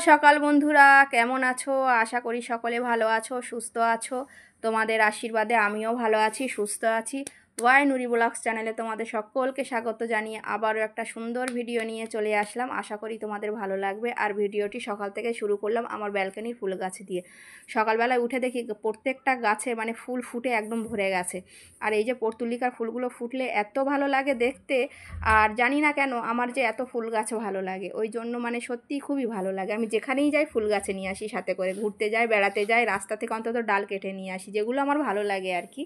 সকাল বন্ধুরা, কেমন আছো? আশা করি সকলে ভালো আছো, সুস্থ আছো। তোমাদের আশীর্বাদে আমিও ভালো আছি, সুস্থ আছি। ওয়াই নুরি ব্লগস চ্যানেলে তোমাদের সকলকে স্বাগত জানিয়ে আবারও একটা সুন্দর ভিডিও নিয়ে চলে আসলাম। আশা করি তোমাদের ভালো লাগবে। আর ভিডিওটি সকাল থেকে শুরু করলাম আমার ব্যালকনির ফুল গাছ দিয়ে। সকালবেলায় উঠে দেখি প্রত্যেকটা গাছে মানে ফুল ফুটে একদম ভরে গেছে। আর এই যে পর্তুলিকার ফুলগুলো ফুটলে এত ভালো লাগে দেখতে। আর জানি না কেন আমার যে এত ফুল গাছ ভালো লাগে, ওই জন্য মানে সত্যিই খুবই ভালো লাগে। আমি যেখানেই যাই ফুল গাছে নিয়ে আসি, সাথে করে ঘুরতে যাই, বেড়াতে যাই, রাস্তা থেকে অন্তত ডাল কেটে নিয়ে আসি, যেগুলো আমার ভালো লাগে আর কি।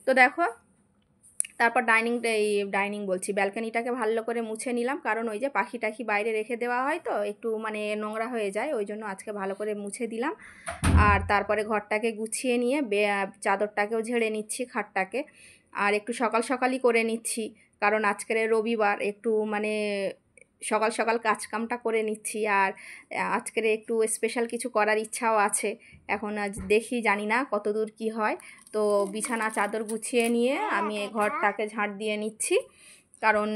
তো দেখো, তারপর ডাইনিং বলছি, ব্যালকনিটাকে ভালো করে মুছে নিলাম, কারণ ওই যে পাখি টাখি বাইরে রেখে দেওয়া হয় তো একটু মানে নোংরা হয়ে যায়, ওই জন্য আজকে ভালো করে মুছে দিলাম। আর তারপরে ঘরটাকে গুছিয়ে নিয়ে চাদরটাকেও ঝেড়ে নিচ্ছি, খাটটাকে। আর একটু সকাল সকালই করে নিচ্ছি, কারণ আজকের রবিবার, একটু মানে সকাল সকাল কাজকামটা করে নিচ্ছি। আর আজকের একটু স্পেশাল কিছু করার ইচ্ছাও আছে। এখন আজ দেখি, জানি না কত দূর কী হয়। তো বিছানা চাদর গুছিয়ে নিয়ে আমি এই ঘরটাকে ঝাঁট দিয়ে নিচ্ছি, কারণ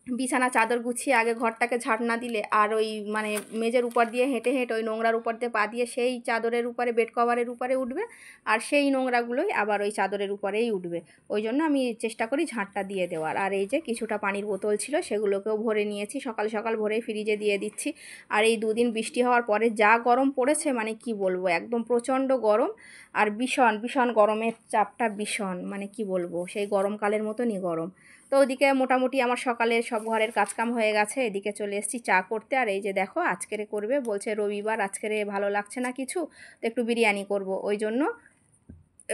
বিছানা চাদর গুছিয়ে আগে ঘরটাকে ঝাঁট না দিলে আর ওই মানে মেজের উপর দিয়ে হেঁটে হেঁটে ওই নোংরার উপর দিয়ে পা দিয়ে সেই চাদরের উপরে, বেড কভারের উপরে উঠবে, আর সেই নোংরাগুলোই আবার ওই চাদরের উপরেই উঠবে। ওই জন্য আমি চেষ্টা করি ঝাঁটটা দিয়ে দেওয়ার। আর এই যে কিছুটা পানির বোতল ছিল, সেগুলোকেও ভরে নিয়েছি, সকাল সকাল ভরে ফ্রিজে দিয়ে দিচ্ছি। আর এই দুদিন বৃষ্টি হওয়ার পরে যা গরম পড়েছে, মানে কি বলবো, একদম প্রচণ্ড গরম। আর ভীষণ ভীষণ গরমের চাপটা ভীষণ, মানে কি বলবো, সেই গরমকালের মতনই গরম। তো ওদিকে মোটামুটি আমার সকালের সব ঘরের কাজকাম হয়ে গেছে, এদিকে চলে এসেছি চা করতে। আর এই যে দেখো, আজকেরে করবে বলছে, রবিবার আজকেরে ভালো লাগছে না কিছু, তো একটু বিরিয়ানি করব, ওই জন্য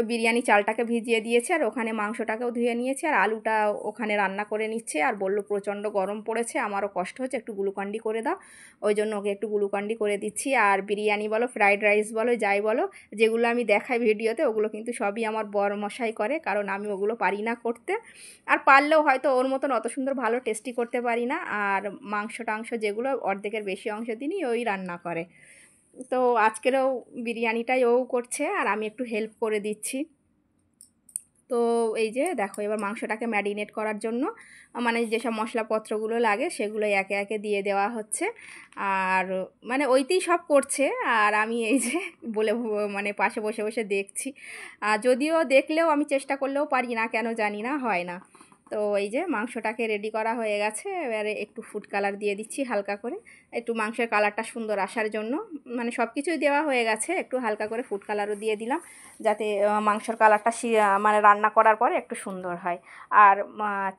বিরিয়ানি চালটাকে ভিজিয়ে দিয়েছে, আর ওখানে মাংসটাকেও ধুয়ে নিয়েছে, আর আলুটা ওখানে রান্না করে নিচ্ছে। আর বলল প্রচণ্ড গরম পড়েছে, আমারও কষ্ট হচ্ছে, একটু গ্লুকন্ডি করে দাও। ওই জন্য ওকে একটু গ্লুকন্ডি করে দিচ্ছি। আর বিরিয়ানি বলো, ফ্রাইড রাইস বলো, যাই বলো, যেগুলো আমি দেখাই ভিডিওতে, ওগুলো কিন্তু সবই আমার বর মশাই করে, কারণ আমি ওগুলো পারি না করতে। আর পারলেও হয়তো ওর মতন অত সুন্দর ভালো টেস্টি করতে পারি না। আর মাংস টাংস যেগুলো অর্ধেকের বেশি অংশ দিনই ওই রান্না করে। তো আজকেরও বিরিয়ানিটাই ও করছে, আর আমি একটু হেল্প করে দিচ্ছি। তো এই যে দেখো, এবার মাংসটাকে ম্যারিনেট করার জন্য মানে যেসব মশলাপত্রগুলো লাগে সেগুলো একে একে দিয়ে দেওয়া হচ্ছে। আর মানে ওইতেই সব করছে, আর আমি এই যে বলে মানে পাশে বসে বসে দেখছি। যদিও দেখলেও আমি চেষ্টা করলেও পারি না, কেন জানি না, হয় না। তো এই যে মাংসটাকে রেডি করা হয়ে গেছে, এবারে একটু ফুড কালার দিয়ে দিচ্ছি হালকা করে, একটু মাংসের কালারটা সুন্দর আসার জন্য। মানে সব কিছুই দেওয়া হয়ে গেছে, একটু হালকা করে ফুড কালারও দিয়ে দিলাম, যাতে মাংসের কালারটা মানে রান্না করার পরে একটু সুন্দর হয়। আর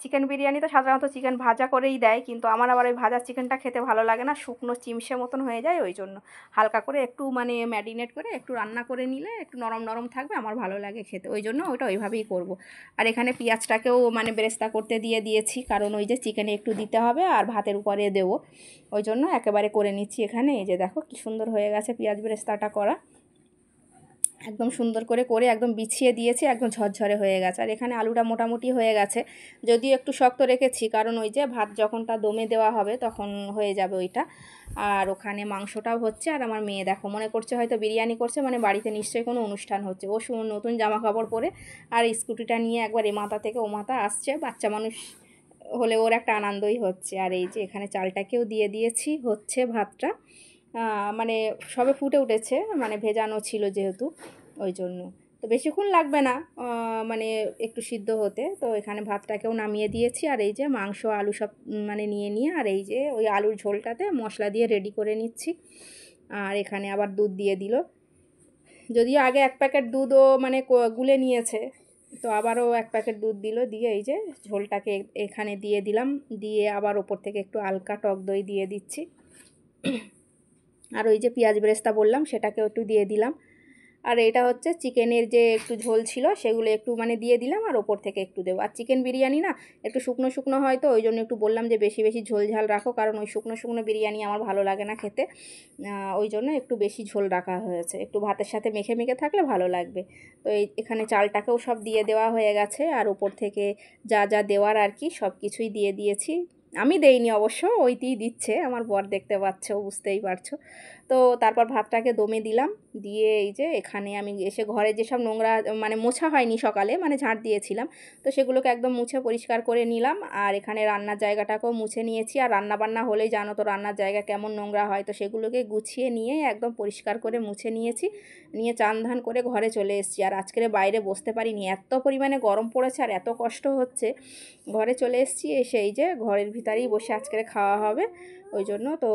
চিকেন বিরিয়ানি তো সাধারণত চিকেন ভাজা করেই দেয়, কিন্তু আমার আবার ওই ভাজা চিকেনটা খেতে ভালো লাগে না, শুকনো চিমসে মতন হয়ে যায়, ওই জন্য হালকা করে একটু মানে ম্যারিনেট করে একটু রান্না করে নিলে একটু নরম নরম থাকবে, আমার ভালো লাগে খেতে, ওই জন্য ওইটা ওইভাবেই করব। আর এখানে পেঁয়াজটাকেও মানে বেরেস্তা করতে দিয়ে দিয়েছি, কারণ ওই যে চিকেনে একটু দিতে হবে আর ভাতের উপরে দেবো, ওই জন্য একেবারে করে নিচ্ছি এখানে। এই যে দেখো কি সুন্দর হয়ে গেছে পেঁয়াজ বেরেস্তাটা করা, একদম সুন্দর করে করে একদম বিছিয়ে দিয়েছি, একদম ঝরঝরে হয়ে গেছে। আর এখানে আলুটা মোটামুটি হয়ে গেছে, যদিও একটু শক্ত রেখেছি, কারণ ওই যে ভাত যখনটা দমে দেওয়া হবে তখন হয়ে যাবে ওইটা। আর ওখানে মাংসটাও হচ্ছে, আর আমার মেয়ে দেখো মনে করছে হয়তো বিরিয়ানি করছে, মানে বাড়িতে নিশ্চয়ই কোনো অনুষ্ঠান হচ্ছে। ও নতুন জামা কাপড় পরে আর স্কুটিটা নিয়ে একবার এ মাথা থেকে ও মাথা আসছে, বাচ্চা মানুষ হলে ওর একটা আনন্দই হচ্ছে। আর এই যে এখানে চালটাকেও দিয়ে দিয়েছি, হচ্ছে ভাতটা মানে সবে ফুটে উঠেছে, মানে ভেজানো ছিল যেহেতু, ওই জন্য তো বেশিক্ষণ লাগবে না মানে একটু সিদ্ধ হতে। তো এখানে ভাতটাকেও নামিয়ে দিয়েছি, আর এই যে মাংস আলু সব মানে নিয়ে নিয়ে, আর এই যে ওই আলুর ঝোলটাতে মশলা দিয়ে রেডি করে নিচ্ছি। আর এখানে আবার দুধ দিয়ে দিল, যদিও আগে এক প্যাকেট দুধও মানে গুলে নিয়েছে, তো আবারও এক প্যাকেট দুধ দিল, দিয়ে এই যে ঝোলটাকে এখানে দিয়ে দিলাম, দিয়ে আবার ওপর থেকে একটু হালকা টক দই দিয়ে দিচ্ছি। আর ওই যে পেঁয়াজ বেরেস্তা বললাম, সেটাকেও একটু দিয়ে দিলাম। আর এটা হচ্ছে চিকেনের যে একটু ঝোল ছিল, সেগুলো একটু মানে দিয়ে দিলাম, আর ওপর থেকে একটু দেবো। আর চিকেন বিরিয়ানি না একটু শুকনো শুকনো হয়, তো ওই জন্য একটু বললাম যে বেশি বেশি ঝোল ঝাল রাখো, কারণ ওই শুকনো শুকনো বিরিয়ানি আমার ভালো লাগে না খেতে, ওই জন্য একটু বেশি ঝোল রাখা হয়েছে, একটু ভাতের সাথে মেখে মেখে থাকলে ভালো লাগবে। তো এখানে চালটাকেও সব দিয়ে দেওয়া হয়ে গেছে, আর ওপর থেকে যা যা দেওয়ার আর কি সব কিছুই দিয়ে দিয়েছি। আমি দেইনি অবশ্য, ওইটিই দিচ্ছে আমার বর, দেখতে পাচ্ছ, বুঝতেই পারছো। তো তারপর ভাতটাকে দমে দিলাম, দিয়ে এই যে এখানে আমি এসে ঘরে যেসব নোংরা মানে মোছা হয়নি সকালে, মানে ঝাঁট দিয়েছিলাম, তো সেগুলোকে একদম মুছে পরিষ্কার করে নিলাম। আর এখানে রান্নার জায়গাটাকেও মুছে নিয়েছি। আর রান্নাবান্না হলেই জানো তো রান্নার জায়গা কেমন নোংরা হয়, তো সেগুলোকে গুছিয়ে নিয়ে একদম পরিষ্কার করে মুছে নিয়েছি। নিয়ে চান ধান করে ঘরে চলে এসেছি। আর আজকের বাইরে বসতে পারিনি, এত পরিমাণে গরম পড়েছে আর এত কষ্ট হচ্ছে। ঘরে চলে এসেছি, এসে এই যে ঘরের ভিতরেই বসে আজকে খাওয়া হবে, ওই জন্য তো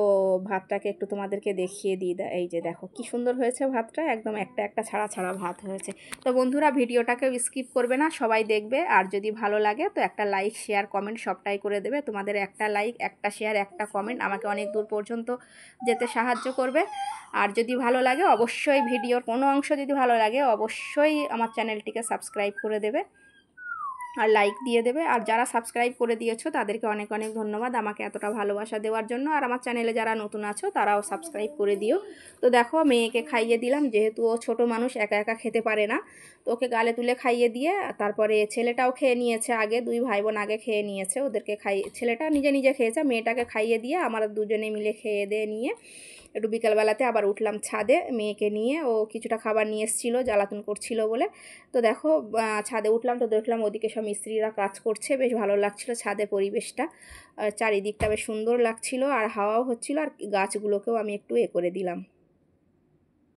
ভাতটাকে একটু তোমাদেরকে দেখিয়ে দিই। এই যে দেখো কি সুন্দর হয়েছে ভাতটা, একদম একটা একটা ছাড়া ছাড়া ভাত হয়েছে। তো বন্ধুরা, ভিডিওটাকেও স্কিপ করবে না, সবাই দেখবে। আর যদি ভালো লাগে তো একটা লাইক, শেয়ার, কমেন্ট সবটাই করে দেবে। তোমাদের একটা লাইক, একটা শেয়ার, একটা কমেন্ট আমাকে অনেক দূর পর্যন্ত যেতে সাহায্য করবে। আর যদি ভালো লাগে অবশ্যই, ভিডিওর কোনো অংশ যদি ভালো লাগে অবশ্যই আমার চ্যানেলটিকে সাবস্ক্রাইব করে দেবে আর লাইক দিয়ে দেবে। আর যারা সাবস্ক্রাইব করে দিয়েছো তাদেরকে অনেক অনেক ধন্যবাদ আমাকে এতটা ভালোবাসা দেওয়ার জন্য। আর আমার চ্যানেলে যারা নতুন আছো তারাও সাবস্ক্রাইব করে দিও। তো দেখো মেয়েকে খাইয়ে দিলাম, যেহেতু ও ছোটো মানুষ, একা একা খেতে পারে না, তো ওকে গালে তুলে খাইয়ে দিয়ে তারপরে ছেলেটাও খেয়ে নিয়েছে আগে, দুই ভাই বোন আগে খেয়ে নিয়েছে, ওদেরকে খাইয়ে, ছেলেটা নিজে নিজে খেয়েছে, মেয়েটাকে খাইয়ে দিয়ে আমরা দুজনে মিলে খেয়ে দিয়ে নিয়ে একটু বিকালবেলাতে আবার উঠলাম ছাদে মেয়েকে নিয়ে। ও কিছুটা খাবার নিয়ে এসেছিলো, জ্বালাতন করছিল বলে। তো দেখো ছাদে উঠলাম, তো দেখলাম ওদিকে সব মিস্ত্রিরা কাজ করছে, বেশ ভালো লাগছিল ছাদে পরিবেশটা, চারিদিকটা বেশ সুন্দর লাগছিল, আর হাওয়াও হচ্ছিল, আর গাছগুলোকেও আমি একটু করে দিলাম।